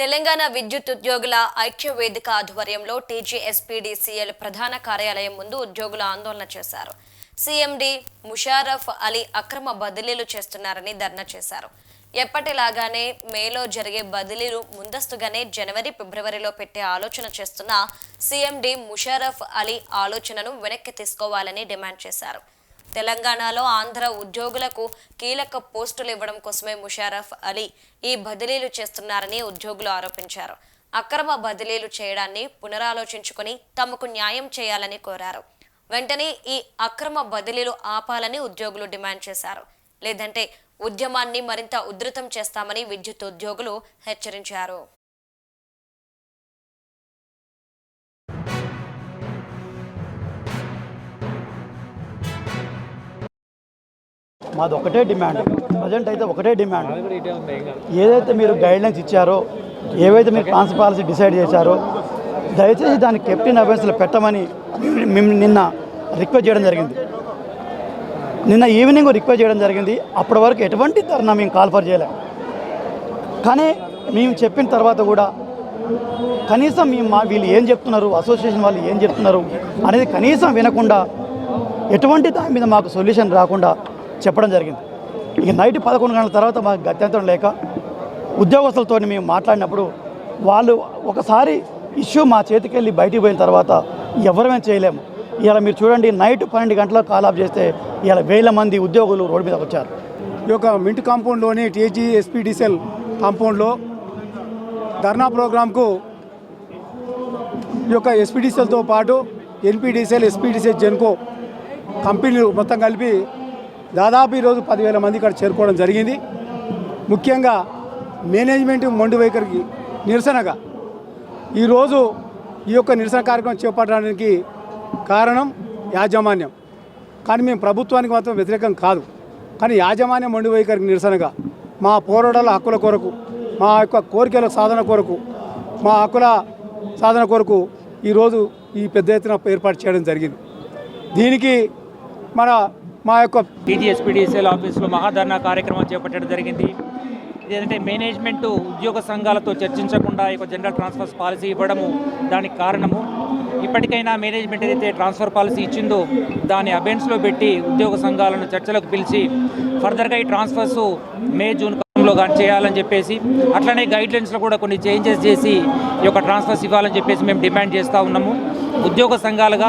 తెలంగాణ విద్యుత్ ఉద్యోగుల ఐక్య వేదిక ఆధ్వర్యంలో టీజీఎస్పీడీసీఎల్ ప్రధాన కార్యాలయం ముందు ఉద్యోగులు ఆందోళన చేశారు. సీఎండీ ముషారఫ్ అలీ అక్రమ బదిలీలు చేస్తున్నారని ధర్నా చేశారు. ఎప్పటిలాగానే మేలో జరిగే బదిలీలు ముందస్తుగానే జనవరి, ఫిబ్రవరిలో పెట్టే ఆలోచన చేస్తున్న సీఎండీ ముషారఫ్ అలీ ఆలోచనను వెనక్కి తీసుకోవాలని డిమాండ్ చేశారు. తెలంగాణలో ఆంధ్ర ఉద్యోగులకు కీలక పోస్టులు ఇవ్వడం కోసమే ముషారఫ్ అలీ ఈ బదిలీలు చేస్తున్నారని ఉద్యోగులు ఆరోపించారు. అక్రమ బదిలీలు చేయడాన్ని పునరాలోచించుకొని తమకు న్యాయం చేయాలని కోరారు. వెంటనే ఈ అక్రమ బదిలీలు ఆపాలని ఉద్యోగులు డిమాండ్ చేశారు. లేదంటే ఉద్యమాన్ని మరింత ఉధృతం చేస్తామని విద్యుత్ ఉద్యోగులు హెచ్చరించారు. మాది ఒకటే డిమాండ్, ప్రజెంట్ అయితే ఒకటే డిమాండ్. ఏదైతే మీరు గైడ్లైన్స్ ఇచ్చారో, ఏవైతే మీరు ట్రాన్స్ఫర్ పాలసీ డిసైడ్ చేశారో, దయచేసి దాన్ని కెప్టెన్ అఫెన్స్లో పెట్టమని మేము నిన్న రిక్వెస్ట్ చేయడం జరిగింది. నిన్న ఈవినింగ్ రిక్వెస్ట్ చేయడం జరిగింది. అప్పటి వరకు ఎటువంటి ధర్నా మేము కాల్ఫర్ చేయలేము. కానీ మేము చెప్పిన తర్వాత కూడా కనీసం వీళ్ళు ఏం చెప్తున్నారు, అసోసియేషన్ వాళ్ళు ఏం చెప్తున్నారు అనేది కనీసం వినకుండా, ఎటువంటి దాని మీద మాకు సొల్యూషన్ రాకుండా చెప్పడం జరిగింది. ఇక నైట్ 11 గంటల తర్వాత మాకు గత్యంతరం లేక ఉద్యోగస్తులతో మేము మాట్లాడినప్పుడు వాళ్ళు ఒకసారి ఇష్యూ మా చేతికి వెళ్ళి బయటికి పోయిన తర్వాత ఎవరమేం చేయలేము. ఇలా మీరు చూడండి, నైట్ 12 గంటలకు కాల్ ఆఫ్ చేస్తే ఇలా వేల మంది ఉద్యోగులు రోడ్డు మీద వచ్చారు. ఈ యొక్క మింట్ కాంపౌండ్లోని టీజీఎస్పీడీసీఎల్ కాంపౌండ్లో ధర్నా ప్రోగ్రాంకు ఈ యొక్క ఎస్పీడీసీఎల్తో పాటు ఎన్పీడీసీఎల్, ఎస్పీడీసీఎల్, జెన్కో కంపెనీలు మొత్తం కలిపి దాదాపు ఈరోజు 10,000 మంది ఇక్కడ చేరుకోవడం జరిగింది. ముఖ్యంగా మేనేజ్మెంట్ మొండి వైఖరికి నిరసనగా ఈరోజు ఈ యొక్క నిరసన కార్యక్రమం చేపట్టడానికి కారణం యాజమాన్యం. కానీ మేము ప్రభుత్వానికి మాత్రం వ్యతిరేకం కాదు. కానీ యాజమాన్యం మొండి వైఖరికి నిరసనగా మా పోరాటాల హక్కుల కొరకు, మా యొక్క కోరికల సాధన కొరకు, మా హక్కుల సాధన కొరకు ఈరోజు ఈ పెద్ద ఎత్తున ఏర్పాటు చేయడం జరిగింది. దీనికి మా యొక్క టీజీఎస్పీడీసీఎల్ ఆఫీసులో మహాధర్నా కార్యక్రమం చేపట్టడం జరిగింది. ఇదేంటంటే మేనేజ్మెంటు ఉద్యోగ సంఘాలతో చర్చించకుండా ఈ జనరల్ ట్రాన్స్ఫర్స్ పాలసీ ఇవ్వడము దానికి కారణము. ఇప్పటికైనా మేనేజ్మెంట్ ఏదైతే ట్రాన్స్ఫర్ పాలసీ ఇచ్చిందో దాన్ని అబెన్స్లో పెట్టి ఉద్యోగ సంఘాలను చర్చలకు పిలిచి ఫర్దర్గా ఈ ట్రాన్స్ఫర్స్ మే, జూన్ కాలంలో కానీ చేయాలని చెప్పేసి, అట్లనే గైడ్లైన్స్లో కూడా కొన్ని చేంజెస్ చేసి ఈ యొక్క ట్రాన్స్ఫర్స్ ఇవ్వాలని చెప్పేసి మేము డిమాండ్ చేస్తూ ఉన్నాము. ఉద్యోగ సంఘాలుగా